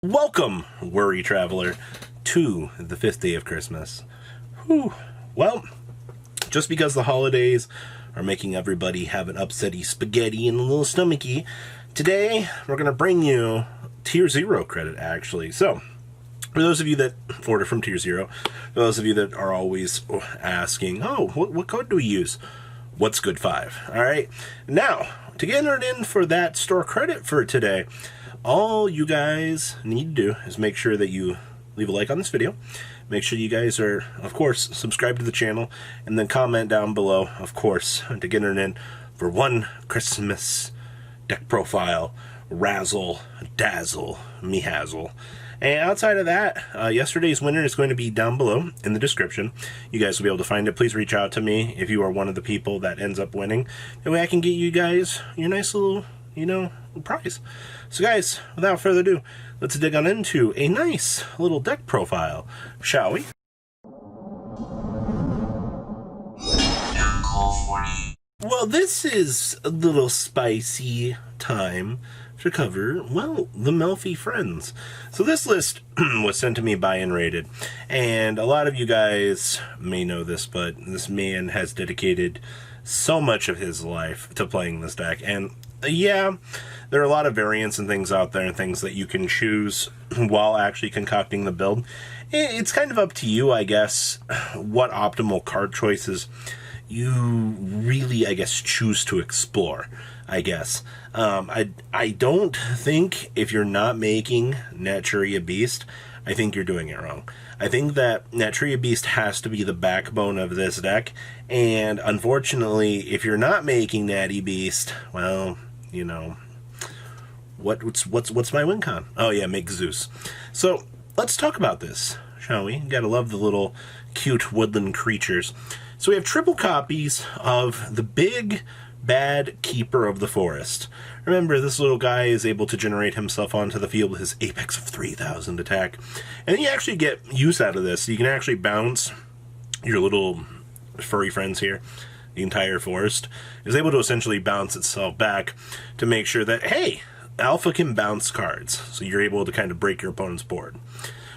Welcome, Worry Traveler, to the 5th day of Christmas. Whew. Well, just because the holidays are making everybody have an upsetty spaghetti and a little stomachy, today we're going to bring you Tier 0 credit, actually. So, for those of you that order from Tier 0, for those of you that are always asking, oh, what code do we use? What's good 5? Alright, now, to get entered in for that store credit for today, all you guys need to do is make sure that you leave a like on this video. Make sure you guys are, of course, subscribed to the channel, and then comment down below, of course, to get entered in for one Christmas deck profile, razzle, dazzle, me hazzle. And outside of that, yesterday's winner is going to be down below in the description. You guys will be able to find it. Please reach out to me if you are one of the people that ends up winning. That way I can get you guys your nice little, prize. So guys, without further ado, let's dig on into a nice little deck profile, shall we? Well, this is a little spicy time to cover, well, the Melffy friends. So this list was sent to me by Unrated, and a lot of you guys may know this, but this man has dedicated so much of his life to playing this deck, and yeah, there are a lot of variants and things out there and things that you can choose while actually concocting the build. It's kind of up to you, I guess, what optimal card choices you really, I guess, choose to explore, I guess. I don't think if you're not making Naturia Beast, I think you're doing it wrong. I think that Naturia Beast has to be the backbone of this deck, and unfortunately, if you're not making Natty Beast, well, what's my win con? Oh yeah, make Zeus. So let's talk about this, shall we? Gotta love the little cute woodland creatures. So we have triple copies of the big bad keeper of the forest. Remember, this little guy is able to generate himself onto the field with his apex of 3,000 attack. And you actually get use out of this. You can actually bounce your little furry friends here. The entire forest is able to essentially bounce itself back to make sure that, hey, Alpha can bounce cards. So you're able to kind of break your opponent's board.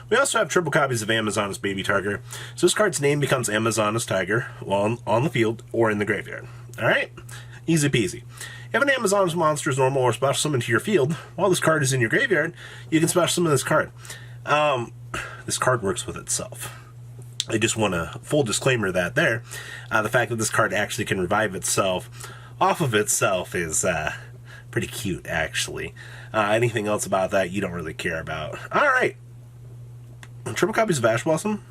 We also have triple copies of Amazoness Baby Tiger. So this card's name becomes Amazoness Tiger while on the field or in the graveyard. Alright? Easy peasy. If an Amazoness monster is normal or special summon to your field, while this card is in your graveyard, you can special summon this card. This card works with itself. I just want a full disclaimer that there. The fact that this card actually can revive itself off of itself is pretty cute, actually. Anything else about that you don't really care about. Alright. Triple copies of Ash Blossom.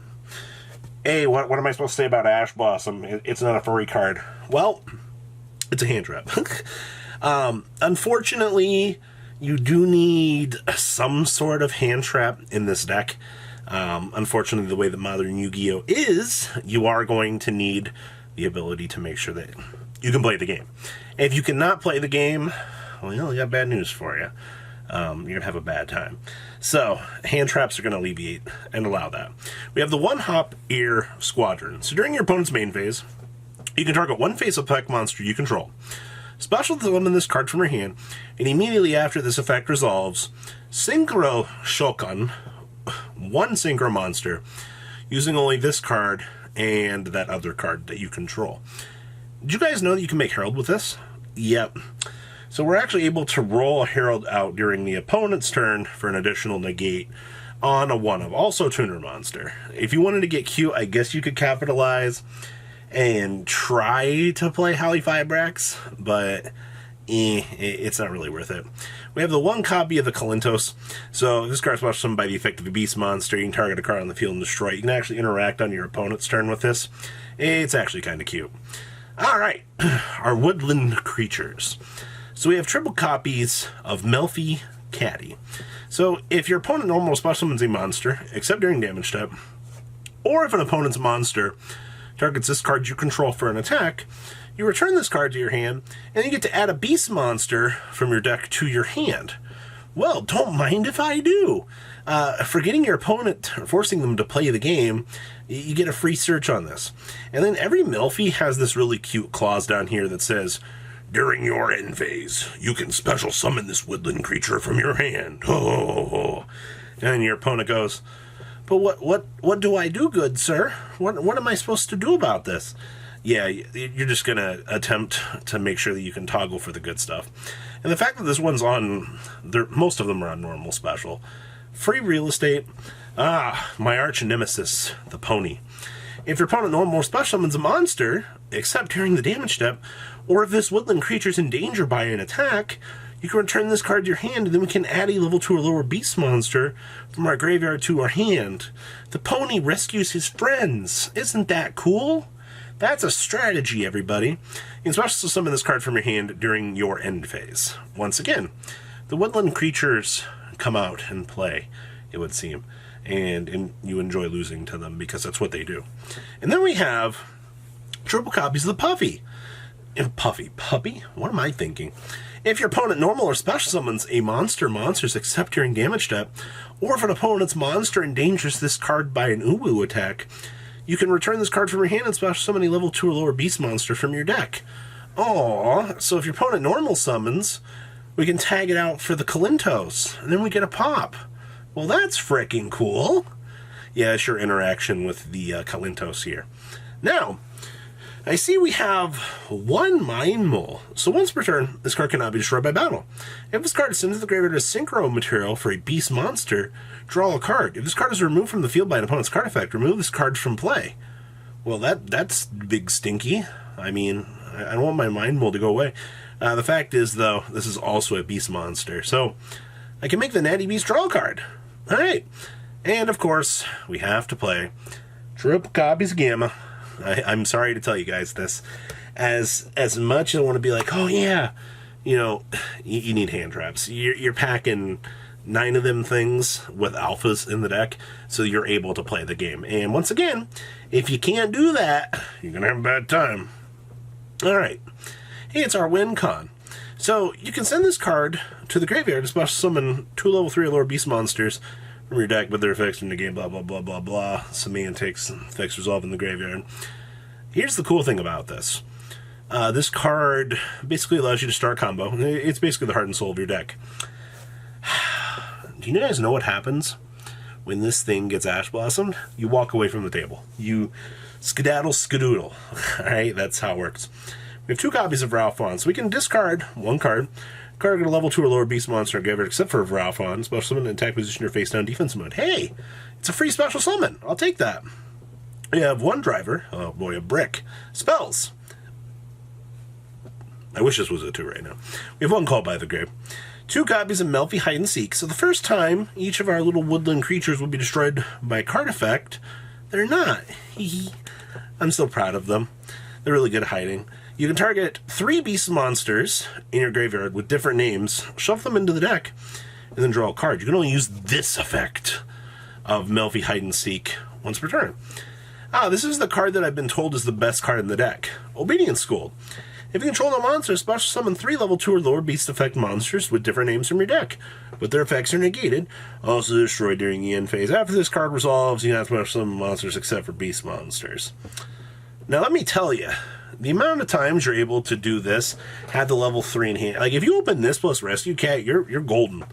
Hey, what am I supposed to say about Ash Blossom? It's not a furry card. Well, it's a hand trap. Unfortunately, you do need some sort of hand trap in this deck. Unfortunately, the way that Modern Yu-Gi-Oh! Is, you are going to need the ability to make sure that you can play the game. And if you cannot play the game, well, I got bad news for you. You're going to have a bad time. So, hand traps are going to alleviate and allow that. We have the one-hop ear squadron. So during your opponent's main phase, you can target one face effect monster you control. Special summon this card from your hand, and immediately after this effect resolves, Synchro Shokan, one synchro monster, using only this card and that other card that you control. Did you guys know that you can make Herald with this? Yep. So we're actually able to roll a Herald out during the opponent's turn for an additional negate on a one-of, also tuner monster. If you wanted to get cute, I guess you could capitalize and try to play Halifibrax, but it's not really worth it. We have the one copy of the Kalintos. So this card's special summoned by the effect of a beast monster. You can target a card on the field and destroy it. You can actually interact on your opponent's turn with this. It's actually kind of cute. Alright, our Woodland Creatures. So we have triple copies of Melffy Caddy. So if your opponent normal special summons a monster, except during damage step, or if an opponent's monster targets this card you control for an attack, you return this card to your hand, and you get to add a beast monster from your deck to your hand. Well, don't mind if I do. For getting your opponent, or forcing them to play the game, you get a free search on this. And then every Melffy has this really cute clause down here that says, During your end phase, you can special summon this woodland creature from your hand. Oh. And your opponent goes, but what do I do, good sir? What am I supposed to do about this? Yeah, you're just going to attempt to make sure that you can toggle for the good stuff. And the fact that this one's on, most of them are on normal special. Free real estate. My arch nemesis, the pony. If your opponent normal or special summons a monster, except during the damage step, or if this woodland creature is in danger by an attack, you can return this card to your hand, and then we can add a level 2 or lower beast monster from our graveyard to our hand. The pony rescues his friends. Isn't that cool? That's a strategy, everybody. You can special summon this card from your hand during your end phase. Once again, the woodland creatures come out and play, it would seem. And you enjoy losing to them because that's what they do. And then we have triple copies of the Puffy. And Puppy? What am I thinking? If your opponent normal or special summons a monsters except during damage step, or if an opponent's monster endangers this card by an Uwu attack, you can return this card from your hand and special summon a level 2 or lower beast monster from your deck. Aww, so if your opponent normal summons, we can tag it out for the Kalintos, and then we get a pop. Well, that's freaking cool. Yeah, it's your interaction with the Kalintos here. Now, I see we have one Mind Mole. So once per turn, this card cannot be destroyed by battle. If this card is sent to the graveyard as synchro material for a beast monster, draw a card. If this card is removed from the field by an opponent's card effect, remove this card from play. Well, that's big stinky. I mean, I don't want my Mind Mole to go away. The fact is, though, this is also a beast monster. So I can make the Natty Beast draw a card. All right. And, of course, we have to play triple copies of Gamma. I'm sorry to tell you guys this. As much as I want to be like, oh, yeah, you need hand traps. You're packing 9 of them things with alphas in the deck, so you're able to play the game. And once again, if you can't do that, you're going to have a bad time. All right. Hey, it's our win con. So you can send this card to the graveyard to special summon 2 level 3 or lower beast monsters from your deck, but their effects in the game, blah, blah, blah, blah, blah. Semantics, effects resolve in the graveyard. Here's the cool thing about this. This card basically allows you to start a combo. It's basically the heart and soul of your deck. Do you guys know what happens when this thing gets Ash Blossomed? You walk away from the table. You skedaddle. All right, that's how it works. We have 2 copies of Ralphon, so we can discard 1 card. Card get a level 2 or lower beast monster and give it except for Ralphon. Special summon in attack position or face down defense mode. Hey, it's a free special summon. I'll take that. We have 1 driver. Oh boy, a brick. Spells. I wish this was a 2 right now. We have 1 Call by the Grave. 2 copies of Melffy Hide and Seek. So the first time each of our little woodland creatures will be destroyed by a card effect, they're not. I'm still proud of them. They're really good at hiding. You can target 3 beast monsters in your graveyard with different names, shuffle them into the deck, and then draw a card. You can only use this effect of Melffy Hide and Seek once per turn. This is the card that I've been told is the best card in the deck. Obedience School. If you control a monster, special summon 3 level 2 or lower beast effect monsters with different names from your deck, but their effects are negated. Also destroyed during the end phase. After this card resolves, you have to special summon monsters except for beast monsters. Now let me tell you, the amount of times you're able to do this, have the level 3 in hand. Like, if you open this plus Rescue Cat, you're golden.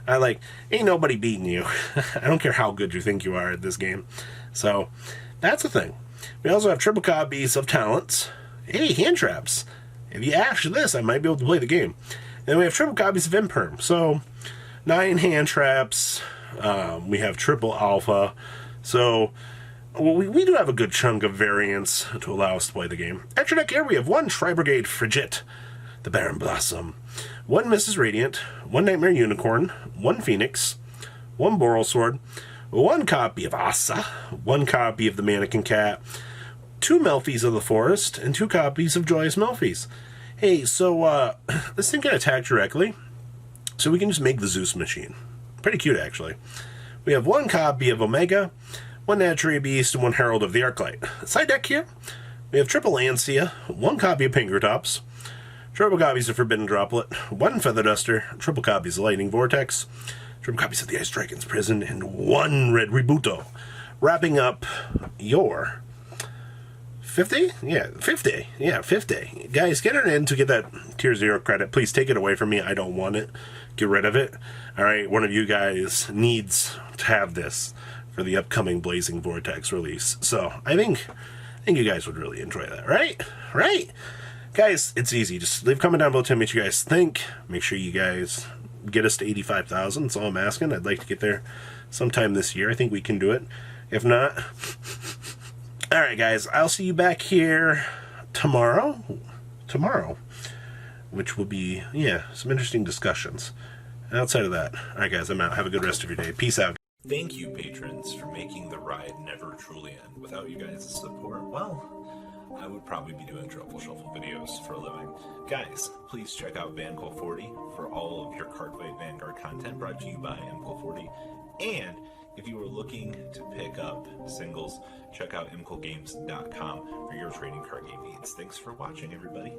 Ain't nobody beating you. I don't care how good you think you are at this game. So, that's the thing. We also have triple copies of Talents. Hey, hand traps. If you ash this, I might be able to play the game. And we have triple copies of Imperm. So, 9 hand traps. We have triple alpha. So, we do have a good chunk of variants to allow us to play the game. Extra deck here, we have 1 Tri-Brigade Frigid, the Baron Blossom, 1 Mrs. Radiant, 1 Nightmare Unicorn, 1 Phoenix, 1 Boral Sword, 1 copy of Asa, 1 copy of the Mannequin Cat, 2 Melffys of the Forest, and 2 copies of Joyous Melffys. Hey, so this thing can attack directly, so we can just make the Zeus machine. Pretty cute, actually. We have 1 copy of Omega, 1 Natural Beast, and 1 Herald of the Arclight. Side deck here, we have triple Lancia, 1 copy of Pinkertops, triple copies of Forbidden Droplet, 1 Feather Duster, triple copies of Lightning Vortex, triple copies of the Ice Dragon's Prison, and 1 Red Rebuto. Wrapping up your 50? Yeah, 50. Yeah, 50. Guys, get it in to get that tier 0 credit. Please take it away from me. I don't want it. get rid of it. All right, one of you guys needs to have this for the upcoming Blazing Vortex release. So I think you guys would really enjoy that, right? Right? Guys, it's easy. Just leave a comment down below, tell me what you guys think. Make sure you guys get us to 85,000. That's all I'm asking. I'd like to get there sometime this year. I think we can do it. If not, all right, guys, I'll see you back here tomorrow, which will be, some interesting discussions. Outside of that, all right, guys, I'm out. Have a good rest of your day. Peace out. Thank you, patrons, for making the ride never truly end. Without you guys' support, well, I would probably be doing Truffle Shuffle videos for a living. Guys, please check out VanCole40 for all of your Cardfight Vanguard content brought to you by MCole40. And if you are looking to pick up singles, check out mcolegames.com for your trading card game needs. Thanks for watching, everybody.